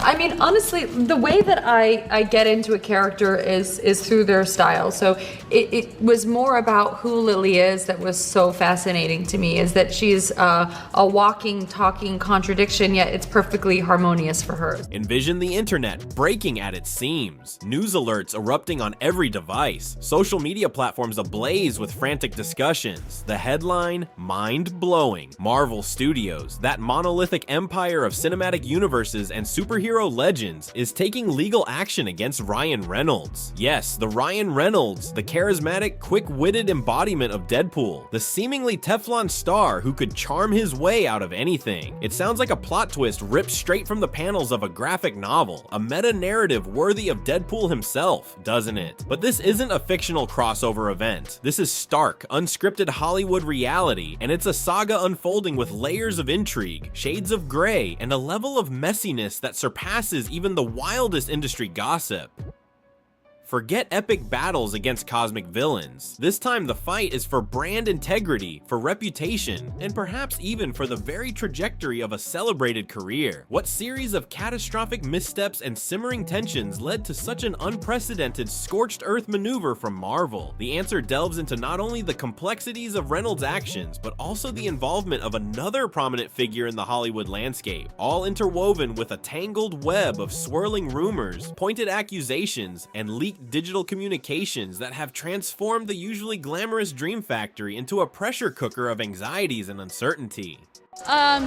I mean, honestly, the way that I get into a character is through their style. So it was more about who Lily is that was so fascinating to me, is that she's a walking, talking contradiction, yet it's perfectly harmonious for her. Envision the internet breaking at its seams, news alerts erupting on every device, social media platforms ablaze with frantic discussions. The headline, mind-blowing. Marvel Studios, that monolithic empire of cinematic universes and superhero legends, is taking legal action against Ryan Reynolds. Yes, the Ryan Reynolds, the charismatic, quick-witted embodiment of Deadpool, the seemingly Teflon star who could charm his way out of anything. It sounds like a plot twist ripped straight from the panels of a graphic novel, a meta-narrative worthy of Deadpool himself, doesn't it? But this isn't a fictional crossover event. This is stark, unscripted Hollywood reality, and it's a saga unfolding with layers of intrigue, shades of gray, and a level of messiness that surpasses even the wildest industry gossip. Forget epic battles against cosmic villains. This time the fight is for brand integrity, for reputation, and perhaps even for the very trajectory of a celebrated career. What series of catastrophic missteps and simmering tensions led to such an unprecedented scorched earth maneuver from Marvel? The answer delves into not only the complexities of Reynolds' actions, but also the involvement of another prominent figure in the Hollywood landscape, all interwoven with a tangled web of swirling rumors, pointed accusations, and leaked digital communications that have transformed the usually glamorous dream factory into a pressure cooker of anxieties and uncertainty.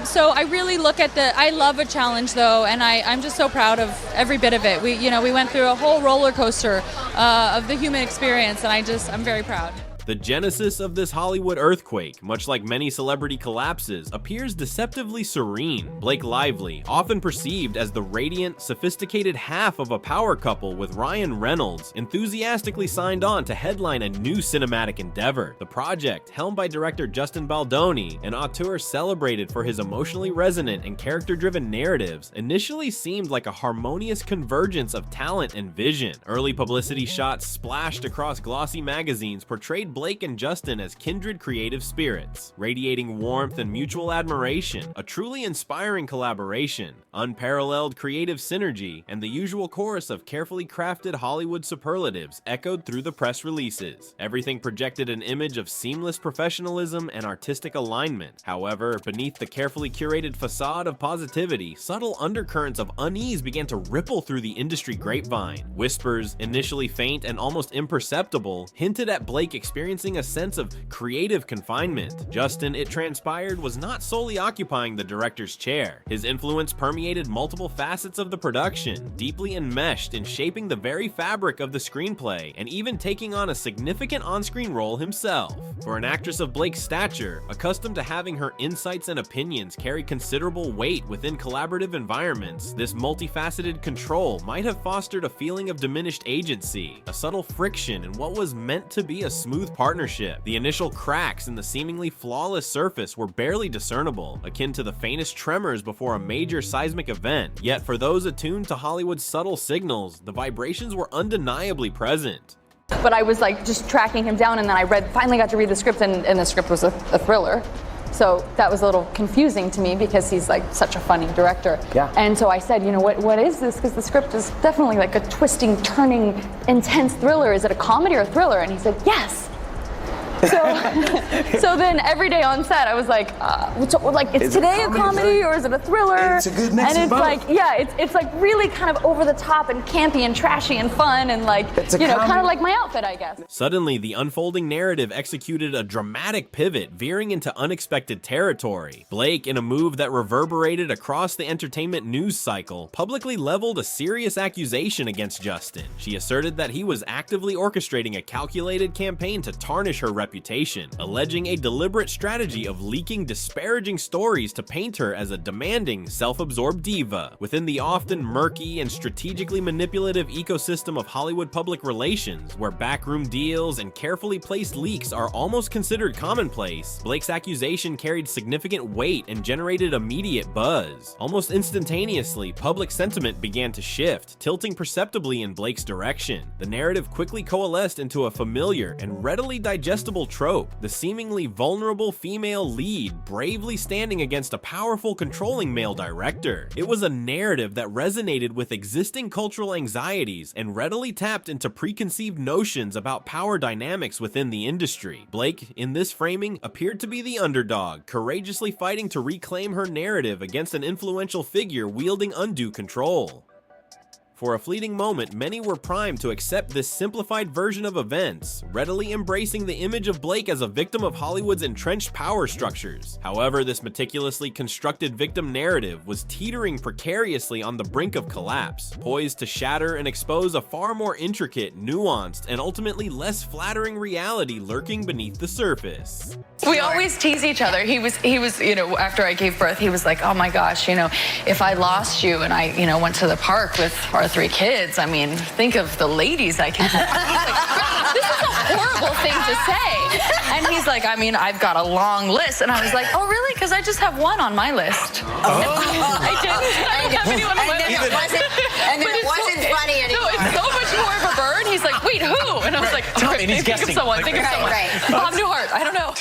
So I really look at I love a challenge though, and I'm just so proud of every bit of it. We went through a whole roller coaster of the human experience, and I'm very proud. The genesis of this Hollywood earthquake, much like many celebrity collapses, appears deceptively serene. Blake Lively, often perceived as the radiant, sophisticated half of a power couple with Ryan Reynolds, enthusiastically signed on to headline a new cinematic endeavor. The project, helmed by director Justin Baldoni, an auteur celebrated for his emotionally resonant and character-driven narratives, initially seemed like a harmonious convergence of talent and vision. Early publicity shots splashed across glossy magazines portrayed Blake and Justin as kindred creative spirits, radiating warmth and mutual admiration, a truly inspiring collaboration, unparalleled creative synergy, and the usual chorus of carefully crafted Hollywood superlatives echoed through the press releases. Everything projected an image of seamless professionalism and artistic alignment. However, beneath the carefully curated facade of positivity, subtle undercurrents of unease began to ripple through the industry grapevine. Whispers, initially faint and almost imperceptible, hinted at Blake experiencing a sense of creative confinement. Justin, it transpired, was not solely occupying the director's chair. His influence permeated multiple facets of the production, deeply enmeshed in shaping the very fabric of the screenplay, and even taking on a significant on-screen role himself. For an actress of Blake's stature, accustomed to having her insights and opinions carry considerable weight within collaborative environments, this multifaceted control might have fostered a feeling of diminished agency, a subtle friction in what was meant to be a smooth partnership. The initial cracks in the seemingly flawless surface were barely discernible, akin to the faintest tremors before a major seismic event. Yet for those attuned to Hollywood's subtle signals, the vibrations were undeniably present. But I was like just tracking him down, and then I finally got to read the script, and the script was a thriller. So that was a little confusing to me because he's like such a funny director. Yeah. And so I said, what is this? Because the script is definitely like a twisting, turning, intense thriller. Is it a comedy or a thriller? And he said, yes. So then every day on set, I was like, is today a comedy or is it a thriller? It's a good mix and of it's both. like, yeah, it's like really kind of over the top and campy and trashy and fun and like, kind of like my outfit, I guess. Suddenly, the unfolding narrative executed a dramatic pivot, veering into unexpected territory. Blake, in a move that reverberated across the entertainment news cycle, publicly leveled a serious accusation against Justin. She asserted that he was actively orchestrating a calculated campaign to tarnish her reputation, alleging a deliberate strategy of leaking disparaging stories to paint her as a demanding, self-absorbed diva. Within the often murky and strategically manipulative ecosystem of Hollywood public relations, where backroom deals and carefully placed leaks are almost considered commonplace, Blake's accusation carried significant weight and generated immediate buzz. Almost instantaneously, public sentiment began to shift, tilting perceptibly in Blake's direction. The narrative quickly coalesced into a familiar and readily digestible predictable trope, the seemingly vulnerable female lead bravely standing against a powerful, controlling male director. It was a narrative that resonated with existing cultural anxieties and readily tapped into preconceived notions about power dynamics within the industry. Blake, in this framing, appeared to be the underdog, courageously fighting to reclaim her narrative against an influential figure wielding undue control. For a fleeting moment, many were primed to accept this simplified version of events, readily embracing the image of Blake as a victim of Hollywood's entrenched power structures. However, this meticulously constructed victim narrative was teetering precariously on the brink of collapse, poised to shatter and expose a far more intricate, nuanced, and ultimately less flattering reality lurking beneath the surface. We always tease each other. He was, after I gave birth, he was like, oh my gosh, if I lost you and I, went to the park with our 3 kids, I mean, think of the ladies I can have. This is a horrible thing to say. And he's like, I mean, I've got a long list. And I was like, oh, really? Because I just have one on my list. I don't have anyone on my list. And then it wasn't funny anymore. No, it's so much more of a burn. He's like, wait, who? And I was like, okay, think of someone. Bob Newhart, I don't know.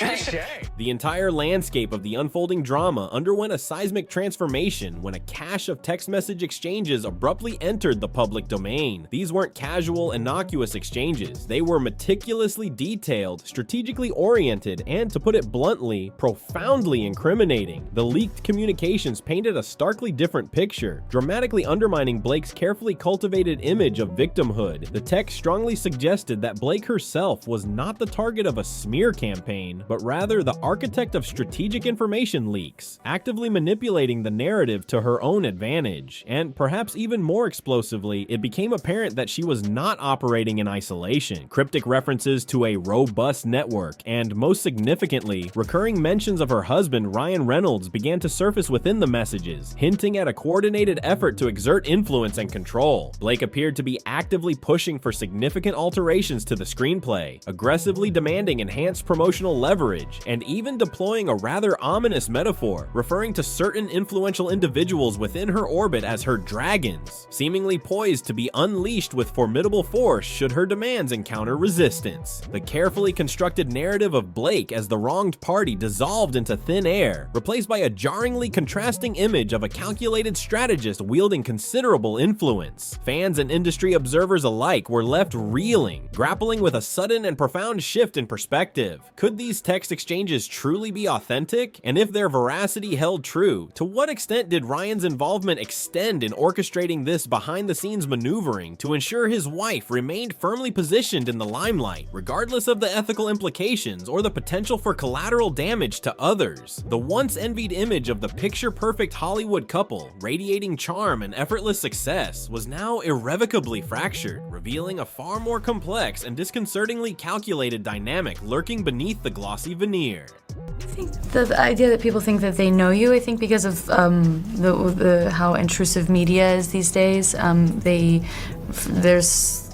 The entire landscape of the unfolding drama underwent a seismic transformation when a cache of text message exchanges abruptly entered the public domain. These weren't casual, innocuous exchanges. They were meticulously detailed, strategically oriented, and, to put it bluntly, profoundly incriminating. The leaked communications painted a starkly different picture, dramatically undermining Blake's carefully cultivated image of victimhood. The text strongly suggested that Blake herself was not the target of a smear campaign, but rather the architect of strategic information leaks, actively manipulating the narrative to her own advantage. And perhaps even more explosively, it became apparent that she was not operating in isolation. Cryptic references to a robust network, and most significantly, recurring mentions of her husband Ryan Reynolds began to surface within the messages, hinting at a coordinated effort to exert influence and control. Blake appeared to be actively pushing for significant alterations to the screenplay, aggressively demanding enhanced promotional leverage, and even deploying a rather ominous metaphor, referring to certain influential individuals within her orbit as her dragons, seemingly poised to be unleashed with formidable force should her demands encounter resistance. The carefully constructed narrative of Blake as the wronged party dissolved into thin air, replaced by a jarringly contrasting image of a calculated strategist wielding considerable influence. Fans and industry observers alike were left reeling, grappling with a sudden and profound shift in perspective. Could these text exchanges truly be authentic? And if their veracity held true, to what extent did Ryan's involvement extend in orchestrating this behind-the-scenes maneuvering to ensure his wife remained firmly positioned in the limelight, regardless of the ethical implications or the potential for collateral damage to others? The once envied image of the picture-perfect Hollywood couple, radiating charm and effortless success, was now irrevocably fractured, revealing a far more complex and disconcertingly calculated dynamic lurking beneath the glossy veneer. I think the idea that people think that they know you, I think because of how intrusive media is these days,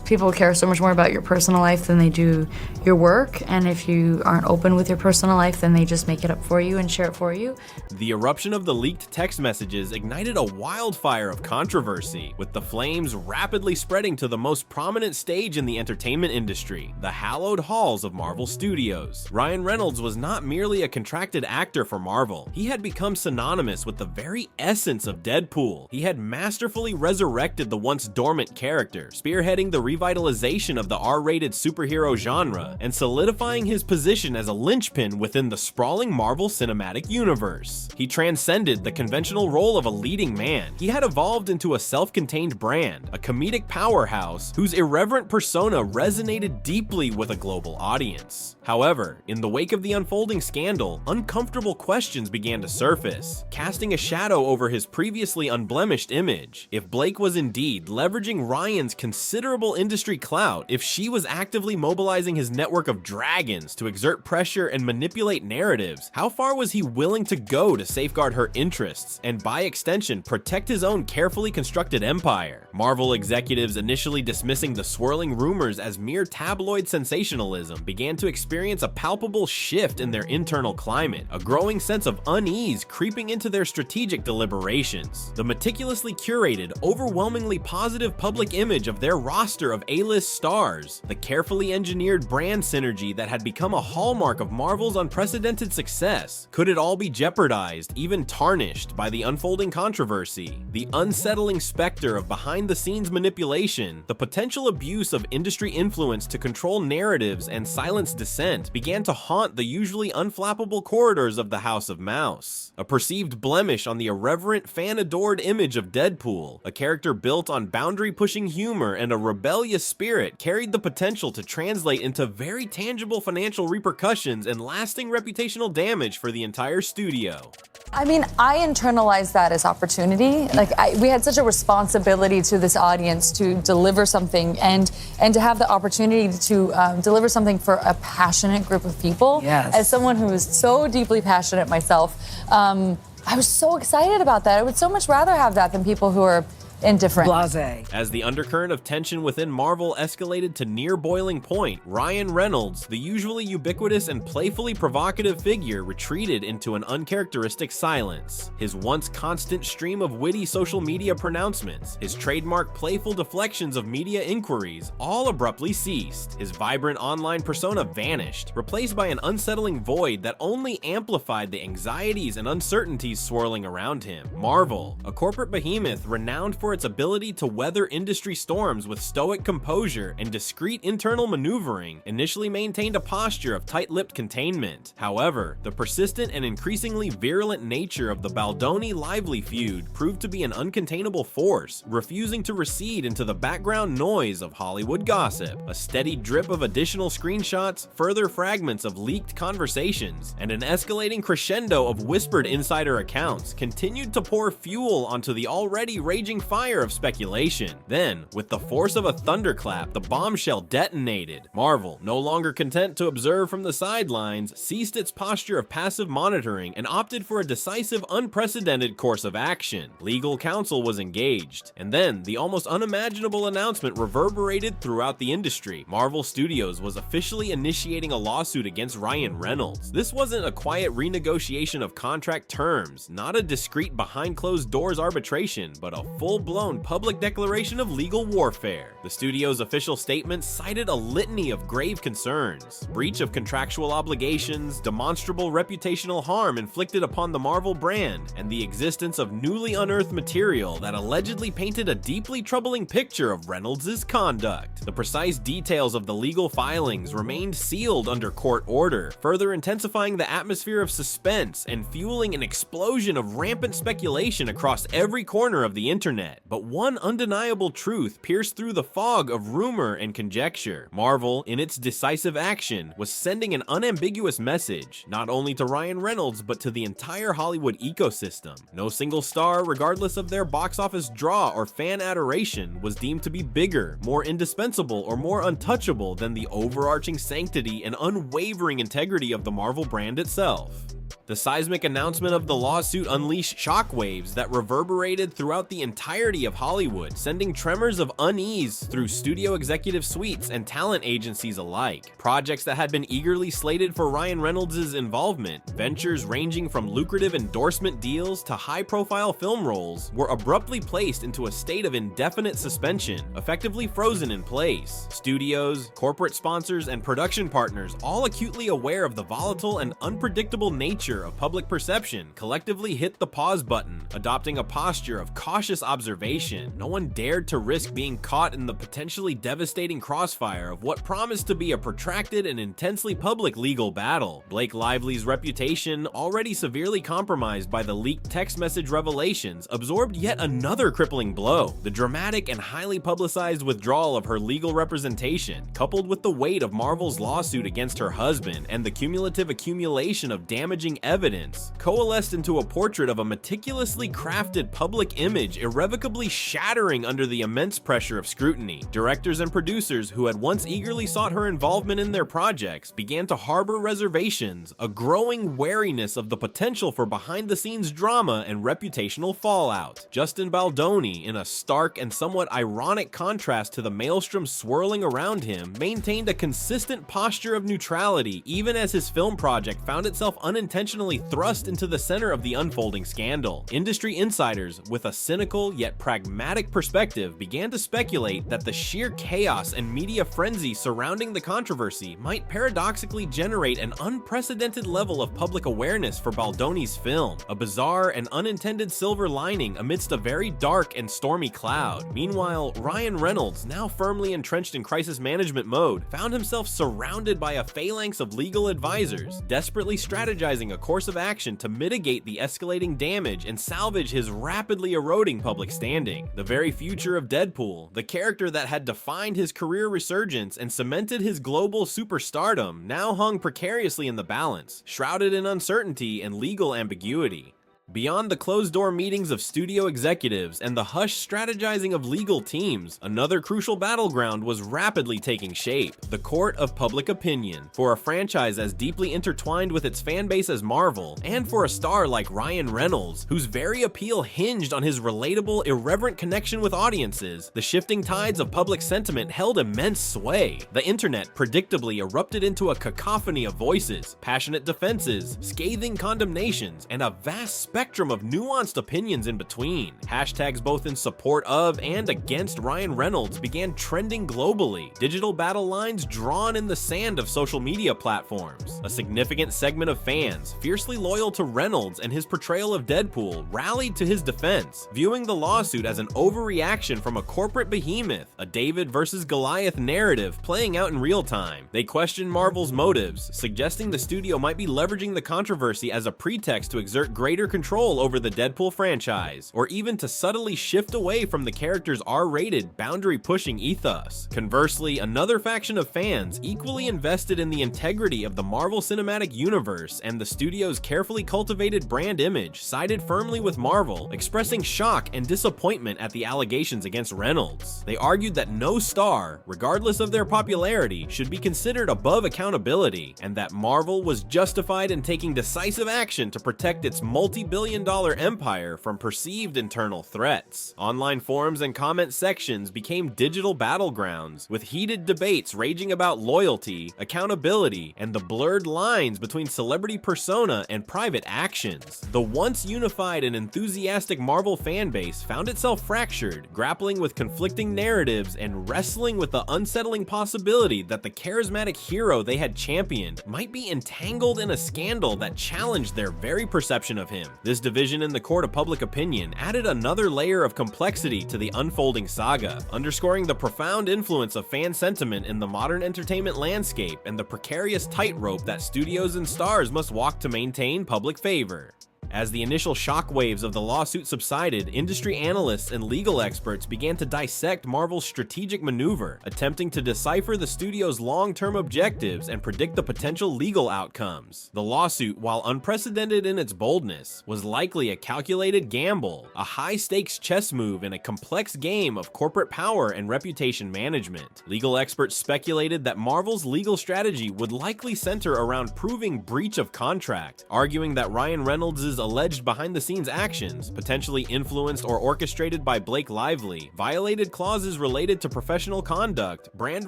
people care so much more about your personal life than they do your work, and if you aren't open with your personal life, then they just make it up for you and share it for you. The eruption of the leaked text messages ignited a wildfire of controversy, with the flames rapidly spreading to the most prominent stage in the entertainment industry, the hallowed halls of Marvel Studios. Ryan Reynolds was not merely a contracted actor for Marvel. He had become synonymous with the very essence of Deadpool. He had masterfully resurrected the once dormant character, spearheading the revitalization of the R-rated superhero genre, and solidifying his position as a linchpin within the sprawling Marvel Cinematic Universe. He transcended the conventional role of a leading man. He had evolved into a self-contained brand, a comedic powerhouse whose irreverent persona resonated deeply with a global audience. However, in the wake of the unfolding scandal, uncomfortable questions began to surface, casting a shadow over his previously unblemished image. If Blake was indeed leveraging Ryan's considerable industry clout, if she was actively mobilizing his network of dragons to exert pressure and manipulate narratives, how far was he willing to go to safeguard her interests and, by extension, protect his own carefully constructed empire? Marvel executives, initially dismissing the swirling rumors as mere tabloid sensationalism, began to experience a palpable shift in their internal climate, a growing sense of unease creeping into their strategic deliberations. The meticulously curated, overwhelmingly positive public image of their roster of A-list stars, the carefully engineered brand synergy that had become a hallmark of Marvel's unprecedented success. Could it all be jeopardized, even tarnished, by the unfolding controversy? The unsettling specter of behind-the-scenes manipulation, the potential abuse of industry influence to control narratives and silence dissent began to haunt the usually unflappable corridors of the House of Mouse. A perceived blemish on the irreverent, fan-adored image of Deadpool, a character built on boundary-pushing humor and a rebellious spirit, carried the potential to translate into very tangible financial repercussions and lasting reputational damage for the entire studio. I mean, I internalized that as opportunity. Like, we had such a responsibility to this audience to deliver something and to have the opportunity to deliver something for a passionate group of people. Yes. As someone who is so deeply passionate myself, I was so excited about that. I would so much rather have that than people who are indifferent. Blase. As the undercurrent of tension within Marvel escalated to near boiling point, Ryan Reynolds, the usually ubiquitous and playfully provocative figure, retreated into an uncharacteristic silence. His once constant stream of witty social media pronouncements, his trademark playful deflections of media inquiries, all abruptly ceased. His vibrant online persona vanished, replaced by an unsettling void that only amplified the anxieties and uncertainties swirling around him. Marvel, a corporate behemoth renowned for its ability to weather industry storms with stoic composure and discreet internal maneuvering, initially maintained a posture of tight-lipped containment. However, the persistent and increasingly virulent nature of the Baldoni-Lively feud proved to be an uncontainable force, refusing to recede into the background noise of Hollywood gossip. A steady drip of additional screenshots, further fragments of leaked conversations, and an escalating crescendo of whispered insider accounts continued to pour fuel onto the already raging fire of speculation. Then, with the force of a thunderclap, the bombshell detonated. Marvel, no longer content to observe from the sidelines, ceased its posture of passive monitoring and opted for a decisive, unprecedented course of action. Legal counsel was engaged, and then the almost unimaginable announcement reverberated throughout the industry. Marvel Studios was officially initiating a lawsuit against Ryan Reynolds. This wasn't a quiet renegotiation of contract terms, not a discreet behind-closed-doors arbitration, but a full-blown public declaration of legal warfare. The studio's official statement cited a litany of grave concerns: breach of contractual obligations, demonstrable reputational harm inflicted upon the Marvel brand, and the existence of newly unearthed material that allegedly painted a deeply troubling picture of Reynolds' conduct. The precise details of the legal filings remained sealed under court order, further intensifying the atmosphere of suspense and fueling an explosion of rampant speculation across every corner of the internet. But one undeniable truth pierced through the fog of rumor and conjecture. Marvel, in its decisive action, was sending an unambiguous message, not only to Ryan Reynolds, but to the entire Hollywood ecosystem. No single star, regardless of their box office draw or fan adoration, was deemed to be bigger, more indispensable, or more untouchable than the overarching sanctity and unwavering integrity of the Marvel brand itself. The seismic announcement of the lawsuit unleashed shockwaves that reverberated throughout the entirety of Hollywood, sending tremors of unease through studio executive suites and talent agencies alike. Projects that had been eagerly slated for Ryan Reynolds' involvement, ventures ranging from lucrative endorsement deals to high-profile film roles, were abruptly placed into a state of indefinite suspension, effectively frozen in place. Studios, corporate sponsors, and production partners, all acutely aware of the volatile and unpredictable nature of public perception, collectively hit the pause button, adopting a posture of cautious observation. No one dared to risk being caught in the potentially devastating crossfire of what promised to be a protracted and intensely public legal battle. Blake Lively's reputation, already severely compromised by the leaked text message revelations, absorbed yet another crippling blow. The dramatic and highly publicized withdrawal of her legal representation, coupled with the weight of Marvel's lawsuit against her husband and the cumulative accumulation of damaging evidence, coalesced into a portrait of a meticulously crafted public image irrevocably shattering under the immense pressure of scrutiny. Directors and producers who had once eagerly sought her involvement in their projects began to harbor reservations, a growing wariness of the potential for behind-the-scenes drama and reputational fallout. Justin Baldoni, in a stark and somewhat ironic contrast to the maelstrom swirling around him, maintained a consistent posture of neutrality even as his film project found itself unintentionally intentionally thrust into the center of the unfolding scandal. Industry insiders, with a cynical yet pragmatic perspective, began to speculate that the sheer chaos and media frenzy surrounding the controversy might paradoxically generate an unprecedented level of public awareness for Baldoni's film, a bizarre and unintended silver lining amidst a very dark and stormy cloud. Meanwhile, Ryan Reynolds, now firmly entrenched in crisis management mode, found himself surrounded by a phalanx of legal advisors, desperately strategizing a course of action to mitigate the escalating damage and salvage his rapidly eroding public standing. The very future of Deadpool, the character that had defined his career resurgence and cemented his global superstardom, now hung precariously in the balance, shrouded in uncertainty and legal ambiguity. Beyond the closed-door meetings of studio executives and the hushed strategizing of legal teams, another crucial battleground was rapidly taking shape: the court of public opinion. For a franchise as deeply intertwined with its fanbase as Marvel, and for a star like Ryan Reynolds, whose very appeal hinged on his relatable, irreverent connection with audiences, the shifting tides of public sentiment held immense sway. The internet predictably erupted into a cacophony of voices, passionate defenses, scathing condemnations, and a vast spectrum of nuanced opinions in between. Hashtags both in support of and against Ryan Reynolds began trending globally, digital battle lines drawn in the sand of social media platforms. A significant segment of fans, fiercely loyal to Reynolds and his portrayal of Deadpool, rallied to his defense, viewing the lawsuit as an overreaction from a corporate behemoth, a David versus Goliath narrative playing out in real time. They questioned Marvel's motives, suggesting the studio might be leveraging the controversy as a pretext to exert greater control over the Deadpool franchise, or even to subtly shift away from the character's R-rated, boundary-pushing ethos. Conversely, another faction of fans, equally invested in the integrity of the Marvel Cinematic Universe and the studio's carefully cultivated brand image, sided firmly with Marvel, expressing shock and disappointment at the allegations against Reynolds. They argued that no star, regardless of their popularity, should be considered above accountability, and that Marvel was justified in taking decisive action to protect its multi-billion-dollar empire from perceived internal threats. Online forums and comment sections became digital battlegrounds, with heated debates raging about loyalty, accountability, and the blurred lines between celebrity persona and private actions. The once unified and enthusiastic Marvel fanbase found itself fractured, grappling with conflicting narratives and wrestling with the unsettling possibility that the charismatic hero they had championed might be entangled in a scandal that challenged their very perception of him. This division in the court of public opinion added another layer of complexity to the unfolding saga, underscoring the profound influence of fan sentiment in the modern entertainment landscape and the precarious tightrope that studios and stars must walk to maintain public favor. As the initial shockwaves of the lawsuit subsided, industry analysts and legal experts began to dissect Marvel's strategic maneuver, attempting to decipher the studio's long-term objectives and predict the potential legal outcomes. The lawsuit, while unprecedented in its boldness, was likely a calculated gamble, a high-stakes chess move in a complex game of corporate power and reputation management. Legal experts speculated that Marvel's legal strategy would likely center around proving breach of contract, arguing that Ryan Reynolds' alleged behind-the-scenes actions, potentially influenced or orchestrated by Blake Lively, violated clauses related to professional conduct, brand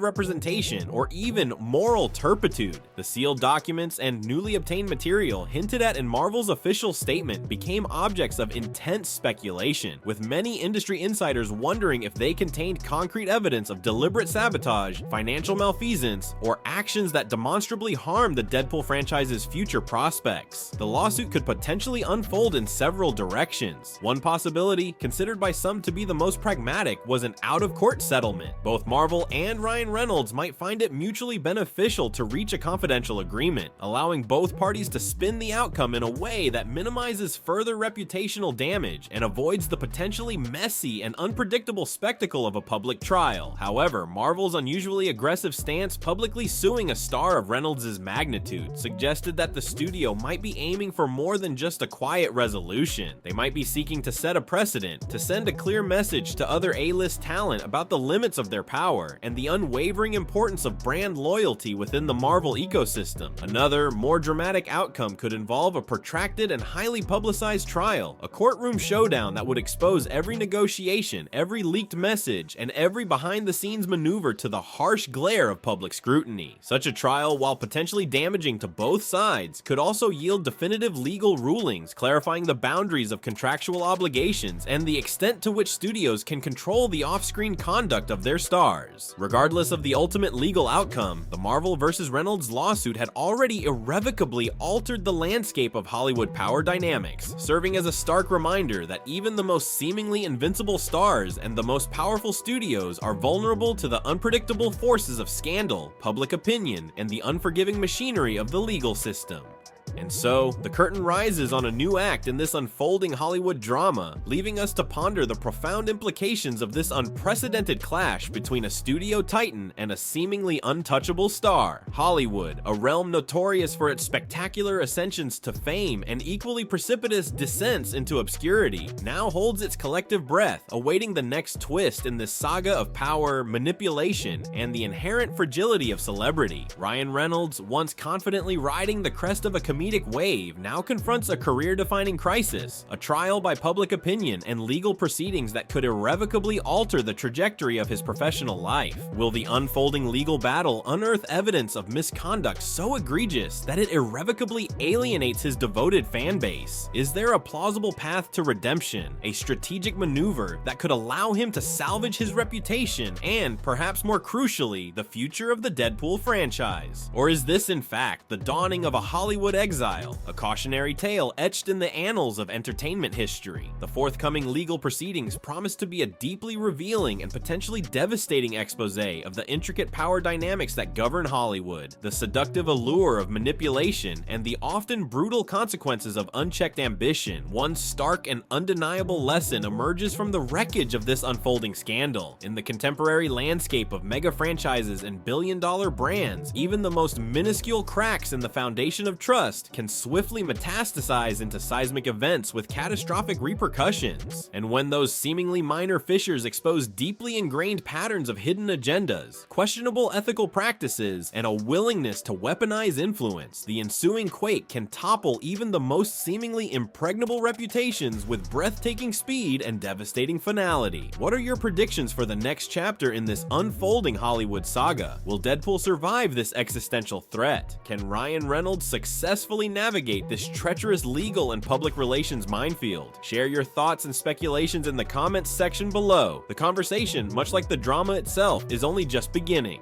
representation, or even moral turpitude. The sealed documents and newly obtained material hinted at in Marvel's official statement became objects of intense speculation, with many industry insiders wondering if they contained concrete evidence of deliberate sabotage, financial malfeasance, or actions that demonstrably harmed the Deadpool franchise's future prospects. The lawsuit could potentially unfold in several directions. One possibility, considered by some to be the most pragmatic, was an out-of-court settlement. Both Marvel and Ryan Reynolds might find it mutually beneficial to reach a confidential agreement, allowing both parties to spin the outcome in a way that minimizes further reputational damage and avoids the potentially messy and unpredictable spectacle of a public trial. However, Marvel's unusually aggressive stance publicly suing a star of Reynolds' magnitude suggested that the studio might be aiming for more than just a a quiet resolution. They might be seeking to set a precedent, to send a clear message to other A-list talent about the limits of their power and the unwavering importance of brand loyalty within the Marvel ecosystem. Another, more dramatic outcome could involve a protracted and highly publicized trial, a courtroom showdown that would expose every negotiation, every leaked message, and every behind-the-scenes maneuver to the harsh glare of public scrutiny. Such a trial, while potentially damaging to both sides, could also yield definitive legal rulings clarifying the boundaries of contractual obligations and the extent to which studios can control the off-screen conduct of their stars. Regardless of the ultimate legal outcome, the Marvel vs. Reynolds lawsuit had already irrevocably altered the landscape of Hollywood power dynamics, serving as a stark reminder that even the most seemingly invincible stars and the most powerful studios are vulnerable to the unpredictable forces of scandal, public opinion, and the unforgiving machinery of the legal system. And so, the curtain rises on a new act in this unfolding Hollywood drama, leaving us to ponder the profound implications of this unprecedented clash between a studio titan and a seemingly untouchable star. Hollywood, a realm notorious for its spectacular ascensions to fame and equally precipitous descents into obscurity, now holds its collective breath, awaiting the next twist in this saga of power, manipulation, and the inherent fragility of celebrity. Ryan Reynolds, once confidently riding the crest of a comedic wave, now confronts a career-defining crisis, a trial by public opinion and legal proceedings that could irrevocably alter the trajectory of his professional life. Will the unfolding legal battle unearth evidence of misconduct so egregious that it irrevocably alienates his devoted fan base? Is there a plausible path to redemption, a strategic maneuver that could allow him to salvage his reputation and, perhaps more crucially, the future of the Deadpool franchise? Or is this in fact the dawning of a Hollywood exile, a cautionary tale etched in the annals of entertainment history? The forthcoming legal proceedings promise to be a deeply revealing and potentially devastating exposé of the intricate power dynamics that govern Hollywood, the seductive allure of manipulation, and the often brutal consequences of unchecked ambition. One stark and undeniable lesson emerges from the wreckage of this unfolding scandal. In the contemporary landscape of mega franchises and billion-dollar brands, even the most minuscule cracks in the foundation of trust can swiftly metastasize into seismic events with catastrophic repercussions. And when those seemingly minor fissures expose deeply ingrained patterns of hidden agendas, questionable ethical practices, and a willingness to weaponize influence, the ensuing quake can topple even the most seemingly impregnable reputations with breathtaking speed and devastating finality. What are your predictions for the next chapter in this unfolding Hollywood saga? Will Deadpool survive this existential threat? Can Ryan Reynolds successfully navigate this treacherous legal and public relations minefield? Share your thoughts and speculations in the comments section below. The conversation, much like the drama itself, is only just beginning.